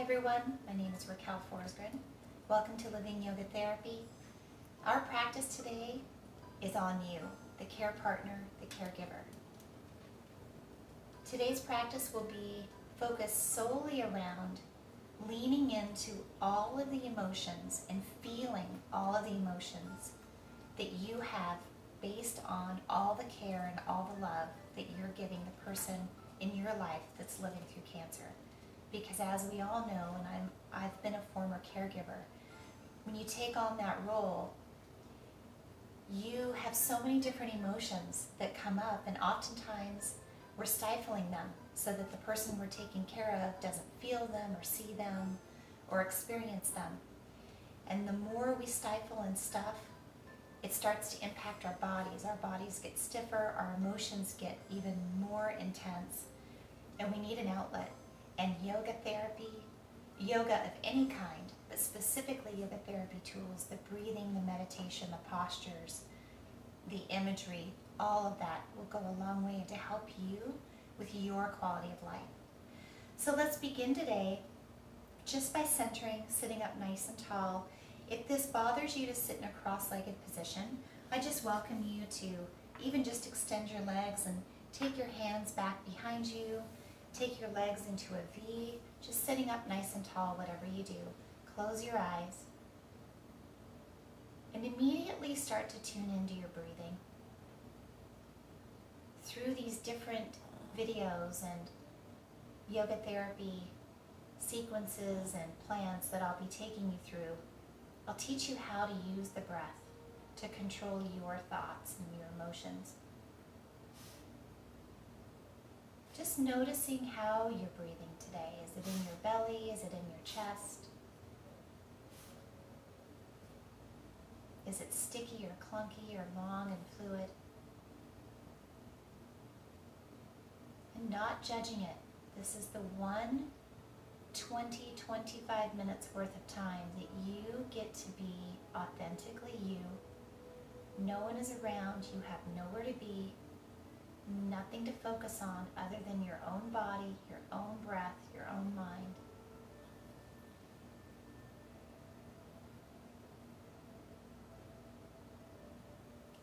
Hi everyone, my name is Raquel Forsgren. Welcome to Living Yoga Therapy. Our practice today is on you, the care partner, the caregiver. Today's practice will be focused solely around leaning into all of the emotions and feeling all of the emotions that you have based on all the care and all the love that you're giving the person in your life that's living through cancer. Because as we all know, and I've been a former caregiver, when you take on that role, you have so many different emotions that come up, and oftentimes we're stifling them so that the person we're taking care of doesn't feel them or see them or experience them. And the more we stifle and stuff, it starts to impact our bodies. Our bodies get stiffer, our emotions get even more intense, and we need an outlet. And yoga therapy, yoga of any kind, but specifically yoga therapy tools, the breathing, the meditation, the postures, the imagery, all of that will go a long way to help you with your quality of life. So let's begin today just by centering, sitting up nice and tall. If this bothers you to sit in a cross-legged position, I just welcome you to even just extend your legs and take your hands back behind you. Take your legs into a V, just sitting up nice and tall, whatever you do. Close your eyes and immediately start to tune into your breathing. Through these different videos and yoga therapy sequences and plans that I'll be taking you through, I'll teach you how to use the breath to control your thoughts and your emotions. Just noticing how you're breathing today. Is it in your belly? Is it in your chest? Is it sticky or clunky or long and fluid? And not judging it. This is the 25 minutes worth of time that you get to be authentically you. No one is around. You have nowhere to be. Nothing to focus on other than your own body, your own breath, your own mind.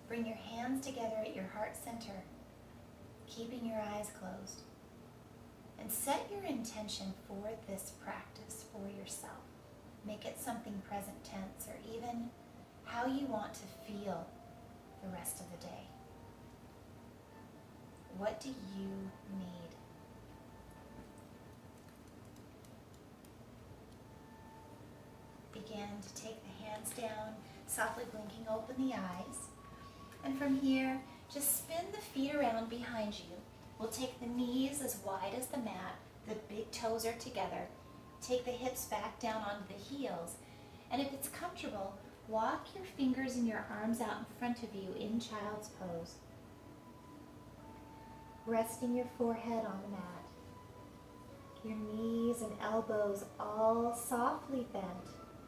Bring your hands together at your heart center, keeping your eyes closed. And set your intention for this practice for yourself. Make it something present tense, or even how you want to feel the rest of the day. What do you need? Begin to take the hands down, softly blinking open the eyes. And from here, just spin the feet around behind you. We'll take the knees as wide as the mat. The big toes are together. Take the hips back down onto the heels. And if it's comfortable, walk your fingers and your arms out in front of you in child's pose. Resting your forehead on the mat. Your knees and elbows all softly bent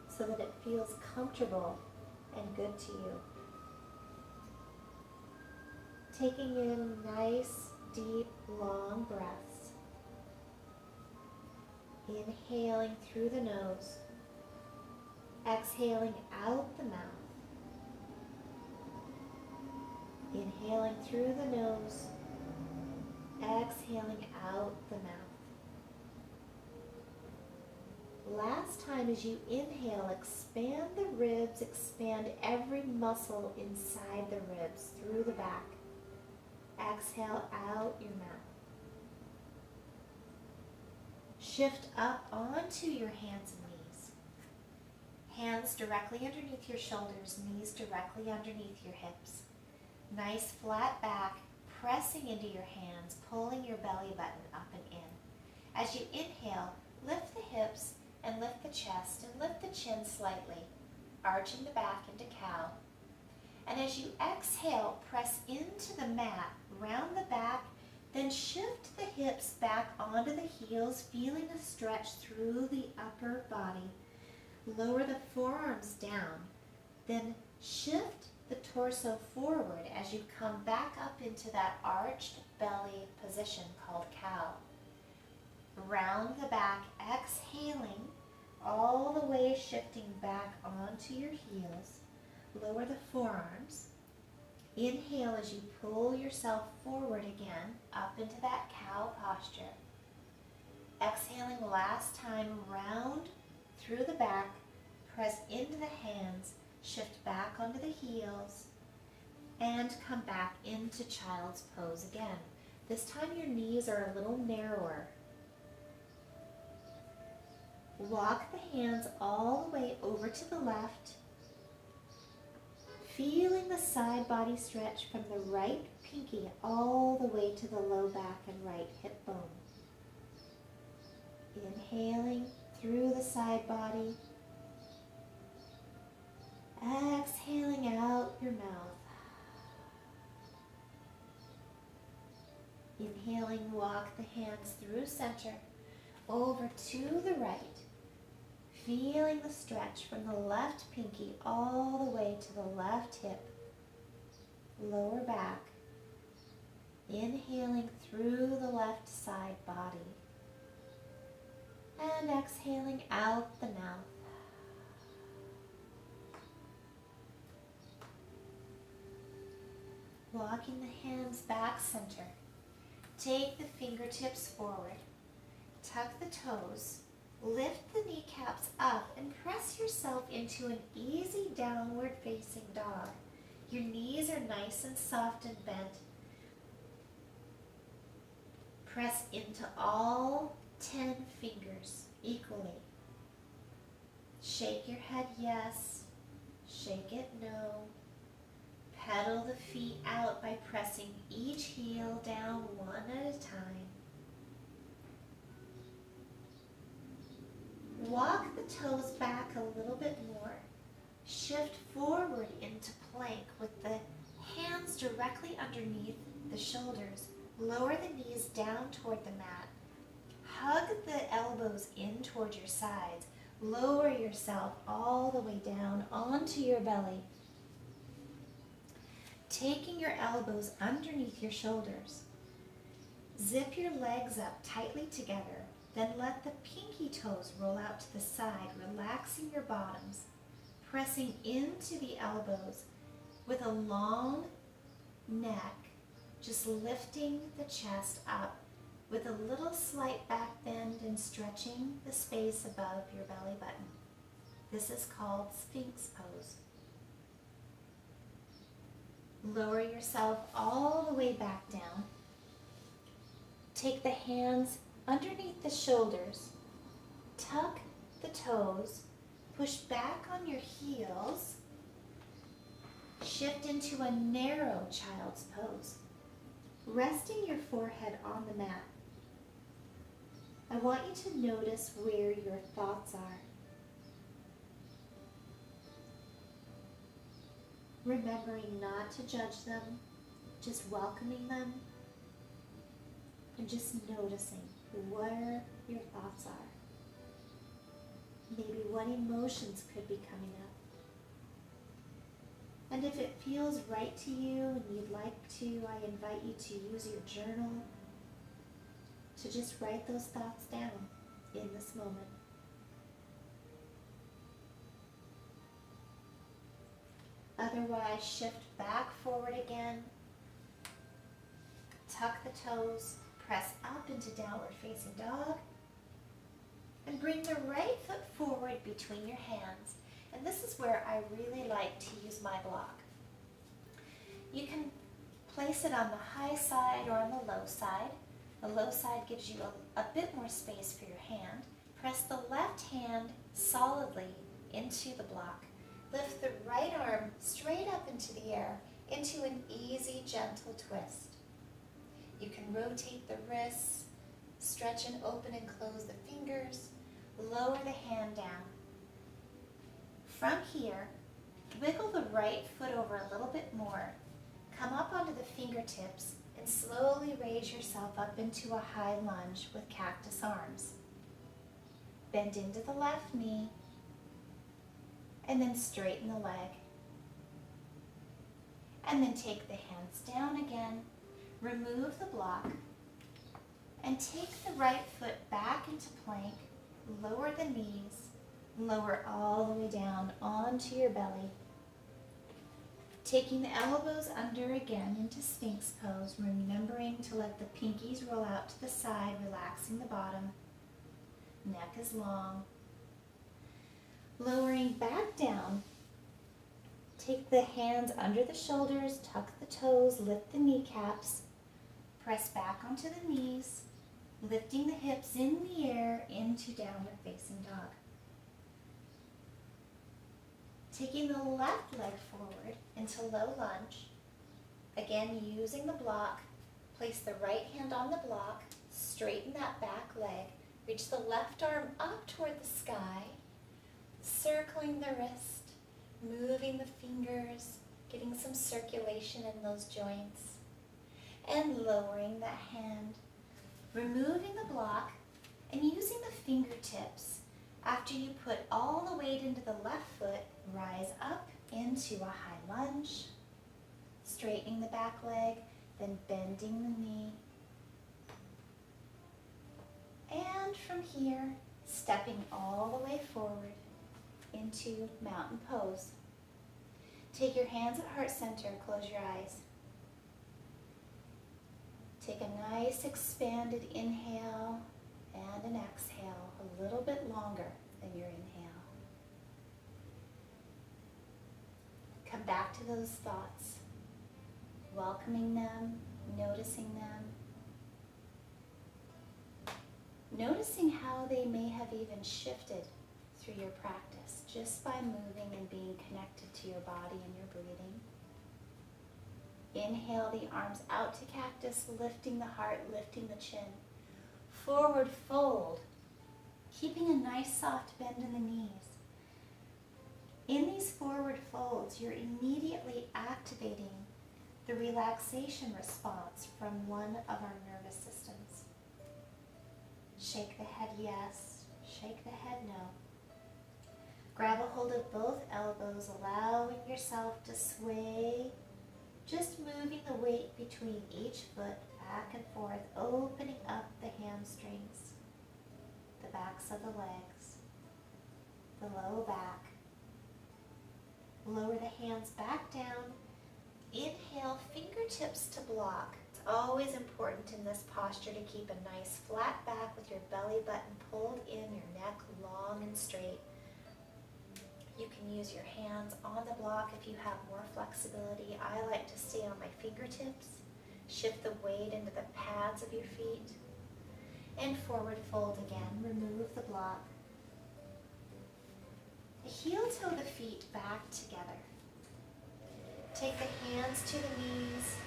so that it feels comfortable and good to you. Taking in nice, deep, long breaths. Inhaling through the nose. Exhaling out the mouth. Inhaling through the nose. Exhaling out the mouth. Last time, as you inhale, expand the ribs, expand every muscle inside the ribs, through the back. Exhale out your mouth. Shift up onto your hands and knees. Hands directly underneath your shoulders, knees directly underneath your hips. Nice flat back. Pressing into your hands, pulling your belly button up and in. As you inhale, lift the hips and lift the chest and lift the chin slightly, arching the back into cow. And as you exhale, press into the mat, round the back, then shift the hips back onto the heels, feeling a stretch through the upper body. Lower the forearms down, then shift the torso forward as you come back up into that arched belly position called cow. Round the back, exhaling, all the way shifting back onto your heels. Lower the forearms. Inhale as you pull yourself forward again, up into that cow posture. Exhaling last time, round through the back, press into the hands, shift back onto the heels, and come back into child's pose again. This time your knees are a little narrower. Walk the hands all the way over to the left, feeling the side body stretch from the right pinky all the way to the low back and right hip bone. Inhaling through the side body. Exhaling out your mouth. Inhaling, walk the hands through center, over to the right. Feeling the stretch from the left pinky all the way to the left hip, lower back. Inhaling through the left side body. And exhaling out the mouth. Walking the hands back center. Take the fingertips forward. Tuck the toes. Lift the kneecaps up and press yourself into an easy downward facing dog. Your knees are nice and soft and bent. Press into all 10 fingers equally. Shake your head yes, shake it no. Pedal the feet out by pressing each heel down one at a time. Walk the toes back a little bit more. Shift forward into plank with the hands directly underneath the shoulders. Lower the knees down toward the mat. Hug the elbows in toward your sides. Lower yourself all the way down onto your belly. Taking your elbows underneath your shoulders. Zip your legs up tightly together. Then let the pinky toes roll out to the side, relaxing your bottoms. Pressing into the elbows with a long neck, just lifting the chest up with a little slight back bend and stretching the space above your belly button. This is called Sphinx pose. Lower yourself all the way back down. Take the hands underneath the shoulders. Tuck the toes. Push back on your heels. Shift into a narrow child's pose. Resting your forehead on the mat. I want you to notice where your thoughts are. Remembering not to judge them, just welcoming them, and just noticing where your thoughts are. Maybe what emotions could be coming up. And if it feels right to you and you'd like to, I invite you to use your journal to just write those thoughts down in this moment. Otherwise, shift back forward again. Tuck the toes, press up into downward facing dog, and bring the right foot forward between your hands. And this is where I really like to use my block. You can place it on the high side or on the low side. The low side gives you a bit more space for your hand. Press the left hand solidly into the block. Lift the right arm straight up into the air, into an easy, gentle twist. You can rotate the wrists, stretch and open and close the fingers, lower the hand down. From here, wiggle the right foot over a little bit more. Come up onto the fingertips and slowly raise yourself up into a high lunge with cactus arms. Bend into the left knee and then straighten the leg. And then take the hands down again, remove the block, and take the right foot back into plank, lower the knees, Lower all the way down onto your belly. Taking the elbows under again into Sphinx pose, remembering to let the pinkies roll out to the side, relaxing the bottom. Neck is long. Lowering back down. Take the hands under the shoulders, tuck the toes, lift the kneecaps. Press back onto the knees, lifting the hips in the air into downward facing dog. Taking the left leg forward into low lunge. Again, using the block, place the right hand on the block, straighten that back leg, reach the left arm up toward the sky, circling the wrist, moving the fingers, getting some circulation in those joints, and lowering that hand, removing the block, and using the fingertips. After you put all the weight into the left foot, rise up into a high lunge, straightening the back leg, then bending the knee. And from here, stepping all the way forward into mountain pose. Take your hands at heart center, close your eyes. Take a nice expanded inhale and an exhale, a little bit longer than your inhale. Come back to those thoughts, welcoming them, noticing them, noticing how they may have even shifted through your practice just by moving and being connected to your body and your breathing. Inhale the arms out to cactus, lifting the heart, lifting the chin. Forward fold, keeping a nice soft bend in the knees. In these forward folds, you're immediately activating the relaxation response from one of our nervous systems. Shake the head yes, shake the head no. Grab a hold of both elbows, allowing yourself to sway, just moving the weight between each foot back and forth, opening up the hamstrings, the backs of the legs, the low back. Lower the hands back down. Inhale, fingertips to block. It's always important in this posture to keep a nice flat back with your belly button pulled in, your neck long and straight. You can use your hands on the block if you have more flexibility. I like to stay on my fingertips. Shift the weight into the pads of your feet. And forward fold again. Remove the block. Heel toe the feet back together. Take the hands to the knees.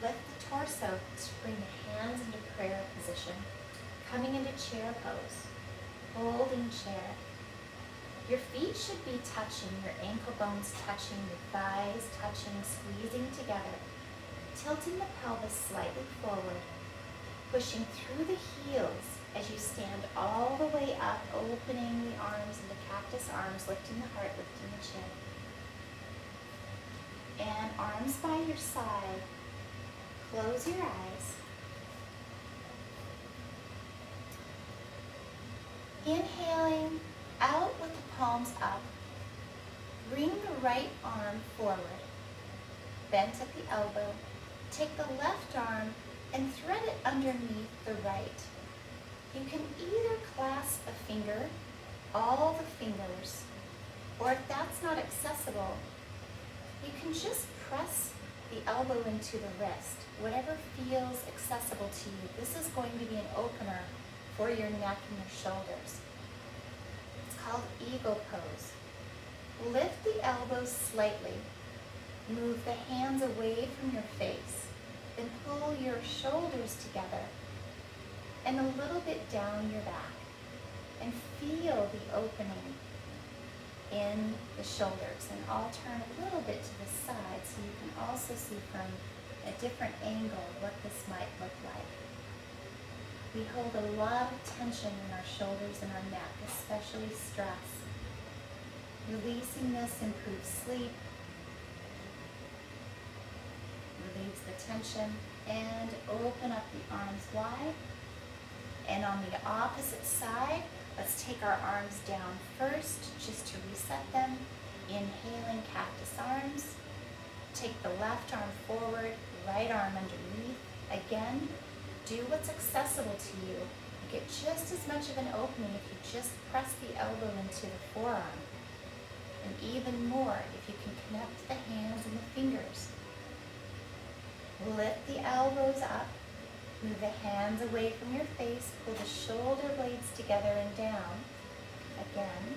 Lift the torso to bring the hands into prayer position. Coming into chair pose. Holding chair. Your feet should be touching, your ankle bones touching, your thighs touching, squeezing together. Tilting the pelvis slightly forward, pushing through the heels as you stand all the way up, opening the arms into cactus arms, lifting the heart, lifting the chin. And arms by your side. Close your eyes. Inhaling out with the palms up. Bring the right arm forward. Bent at the elbow. Take the left arm and thread it underneath the right. You can either clasp a finger, all the fingers, or if that's not accessible, you can just press the elbow into the wrist, whatever feels accessible to you. This is going to be an opener for your neck and your shoulders. It's called eagle pose. Lift the elbows slightly. Move the hands away from your face. Then pull your shoulders together and a little bit down your back. And feel the opening in the shoulders. And I'll turn a little bit to the side so you can also see from a different angle what this might look like. We hold a lot of tension in our shoulders and our neck, especially stress. Releasing this improves sleep, relieves the tension, and open up the arms wide. And on the opposite side, Let's take our arms down first, just to reset them. Inhaling cactus arms. Take the left arm forward, right arm underneath. Again, do what's accessible to you. You get just as much of an opening if you just press the elbow into the forearm. And even more if you can connect the hands and the fingers. Lift the elbows up. Move the hands away from your face. Pull the shoulder blades together and down. Again.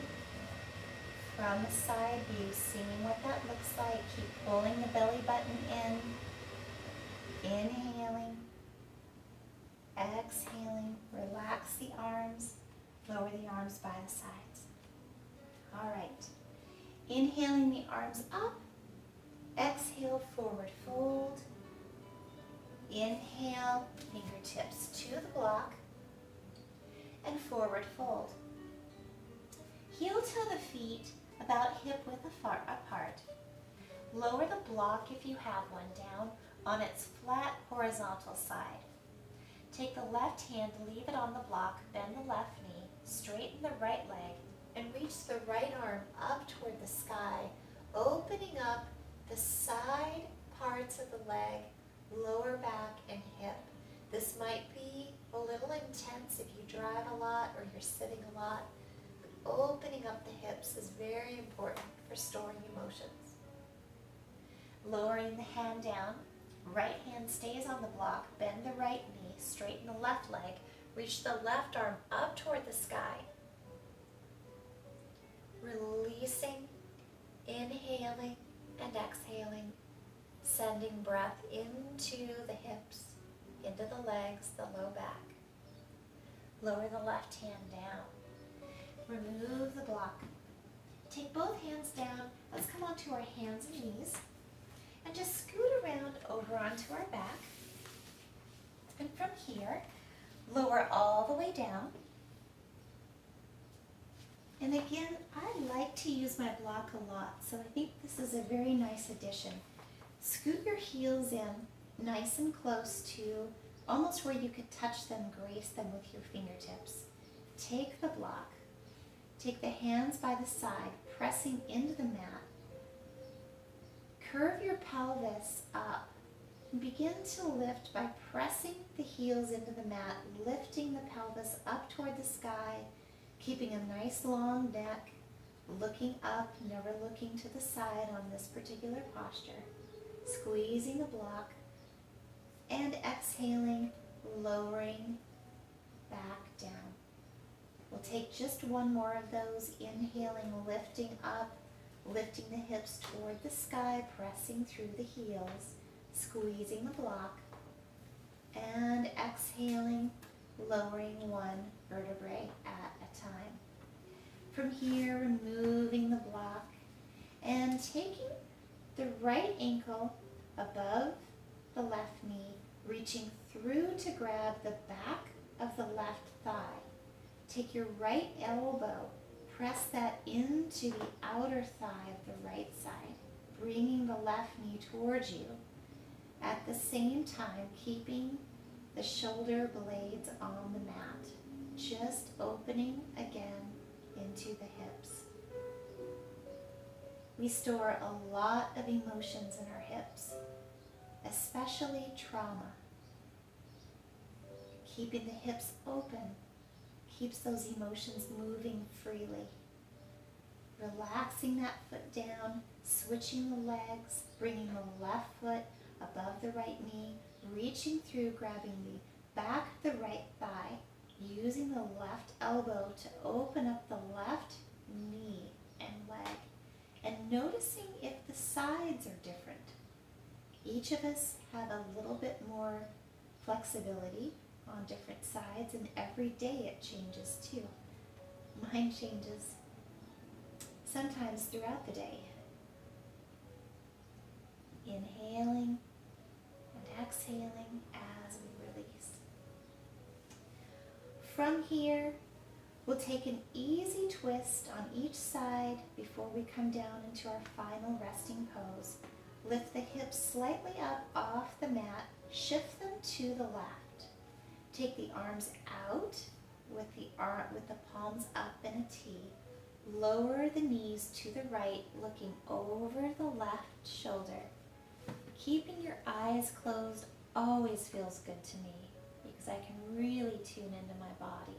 From the side view, seeing what that looks like. Keep pulling the belly button in. Inhaling. Exhaling. Relax the arms. Lower the arms by the sides. All right. Inhaling the arms up. Exhale, forward fold. Inhale, fingertips to the block. And forward fold. Heel toe the feet about hip width apart. Lower the block if you have one down on its flat horizontal side. Take the left hand, leave it on the block, bend the left knee, straighten the right leg, and reach the right arm up toward the sky, opening up the side parts of the leg, lower back and hip. This might be a little intense if you drive a lot or you're sitting a lot. Opening up the hips is very important for storing emotions. Lowering the hand down, right hand stays on the block, bend the right knee, straighten the left leg, reach the left arm up toward the sky. Releasing, inhaling and exhaling, sending breath into the hips, into the legs, the low back. Lower the left hand down. Remove the block. Take both hands down. Let's come onto our hands and knees and just scoot around over onto our back. And from here, lower all the way down. And again, I like to use my block a lot, so I think this is a very nice addition. Scoot your heels in nice and close to almost where you could touch them, grace them with your fingertips. Take the block. Take the hands by the side, pressing into the mat. Curve your pelvis up. And begin to lift by pressing the heels into the mat, lifting the pelvis up toward the sky, keeping a nice long neck, looking up, never looking to the side on this particular posture. Squeezing the block and exhaling, lowering back down. We'll take just one more of those, inhaling, lifting up, lifting the hips toward the sky, pressing through the heels, squeezing the block, and exhaling, lowering one vertebrae at a time. From here, removing the block and taking the right ankle above the left knee, reaching through to grab the back of the left thigh. Take your right elbow, press that into the outer thigh of the right side, bringing the left knee towards you. At the same time, keeping the shoulder blades on the mat, just opening again into the hips. We store a lot of emotions in our hips, especially trauma. Keeping the hips open keeps those emotions moving freely. Relaxing that foot down, switching the legs, bringing the left foot above the right knee, reaching through, grabbing the back of the right thigh, using the left elbow to open up the left knee and leg, and noticing if the sides are different. Each of us have a little bit more flexibility on different sides, and every day it changes too. Mine changes sometimes throughout the day. Inhaling and exhaling as we release. From here, we'll take an easy twist on each side before we come down into our final resting pose. Lift the hips slightly up off the mat, shift them to the left. Take the arms out, with the palms up in a T. Lower the knees to the right, looking over the left shoulder. Keeping your eyes closed always feels good to me because I can really tune into my body.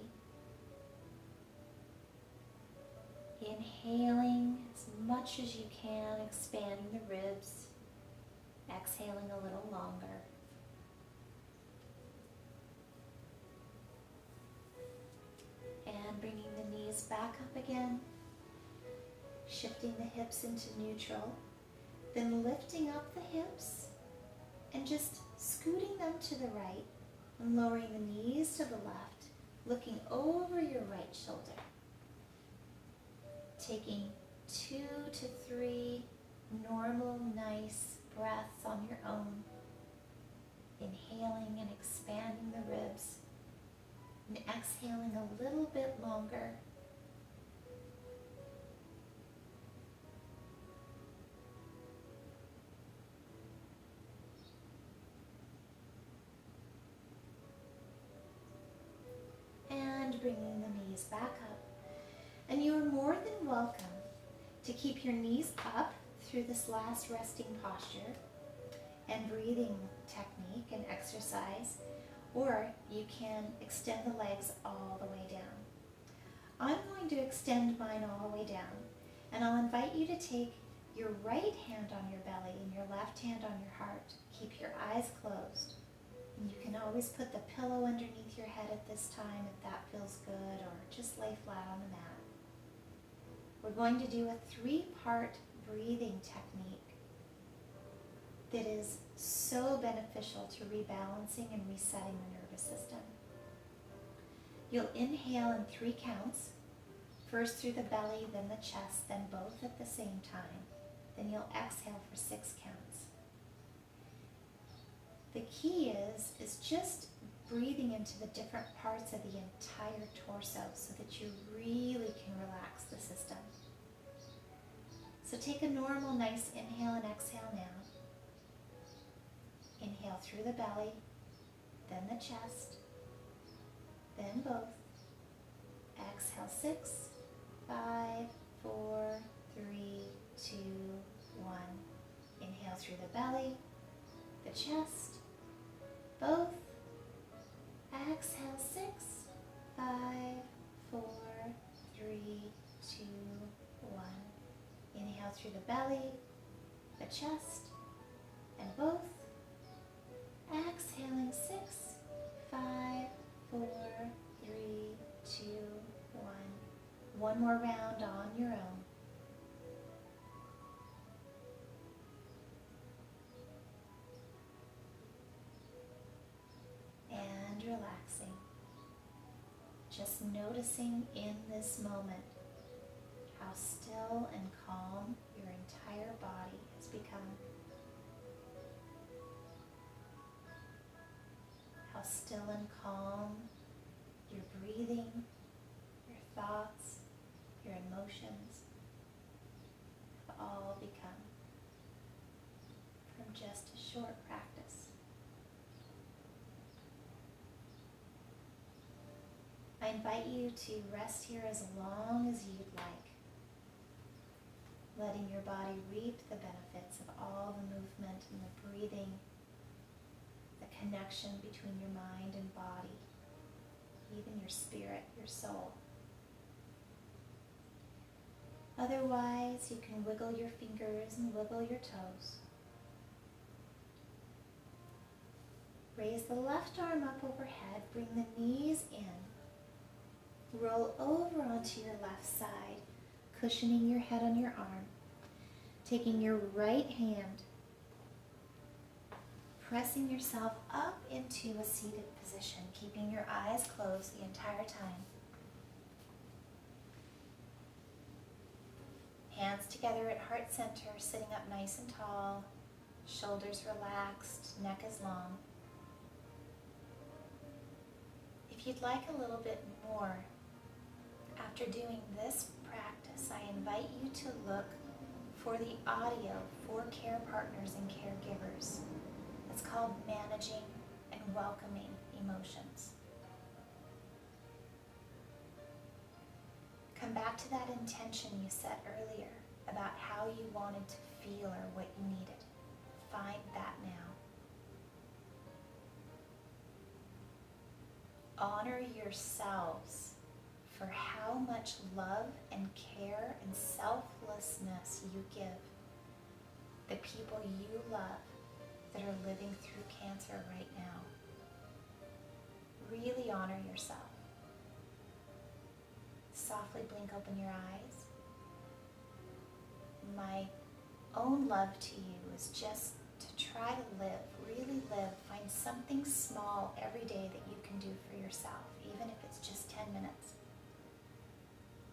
Inhaling as much as you can, expanding the ribs. Exhaling a little longer. And bringing the knees back up again. Shifting the hips into neutral. Then lifting up the hips and just scooting them to the right and lowering the knees to the left, looking over your right shoulder. Taking 2 to 3 normal, nice breaths on your own. Inhaling and expanding the ribs and exhaling a little bit longer. And bringing the knees back up. And you are more than welcome to keep your knees up through this last resting posture and breathing technique and exercise, or you can extend the legs all the way down. I'm going to extend mine all the way down, and I'll invite you to take your right hand on your belly and your left hand on your heart. Keep your eyes closed. And you can always put the pillow underneath your head at this time if that feels good, or just lay flat on the mat. We're going to do a 3-part breathing technique that is so beneficial to rebalancing and resetting the nervous system. You'll inhale in 3 counts, first through the belly, then the chest, then both at the same time. Then you'll exhale for 6 counts. The key is just breathing into the different parts of the entire torso so that you really can relax the system. So take a normal, nice inhale and exhale now. Inhale through the belly, then the chest, then both. Exhale 6, 5, 4, 3, 2, 1. Inhale through the belly, the chest, both. Exhale 6, 5, 4, 3, 2, 1. Inhale through the belly, the chest, and both. Exhaling 6, 5, 4, 3, 2, 1. One more round on your own. And relaxing. Just noticing in this moment how still and calm your entire body has become. How still and calm your breathing, your thoughts, your emotions have all become from just a short practice. I invite you to rest here as long as you'd like, letting your body reap the benefits of all the movement and the breathing, the connection between your mind and body, even your spirit, your soul. Otherwise, you can wiggle your fingers and wiggle your toes. Raise the left arm up overhead, bring the knees in. Roll over onto your left side, cushioning your head on your arm. Taking your right hand, pressing yourself up into a seated position, keeping your eyes closed the entire time. Hands together at heart center, sitting up nice and tall, shoulders relaxed, neck is long. If you'd like a little bit more, after doing this practice, I invite you to look for the audio for care partners and caregivers. It's called Managing and Welcoming Emotions. Come back to that intention you set earlier about how you wanted to feel or what you needed. Find that now. Honor yourselves for how much love and care and selflessness you give the people you love that are living through cancer right now. Really honor yourself. Softly blink open your eyes. My own love to you is just to try to live, really live, find something small every day that you can do for yourself, even if it's just 10 minutes.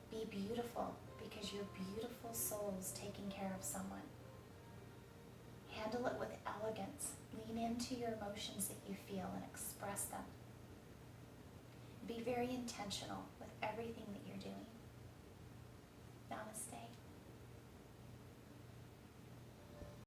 Be beautiful because you're beautiful souls taking care of someone. Handle it with elegance. Lean into your emotions that you feel and express them. Be very intentional with everything that you're doing.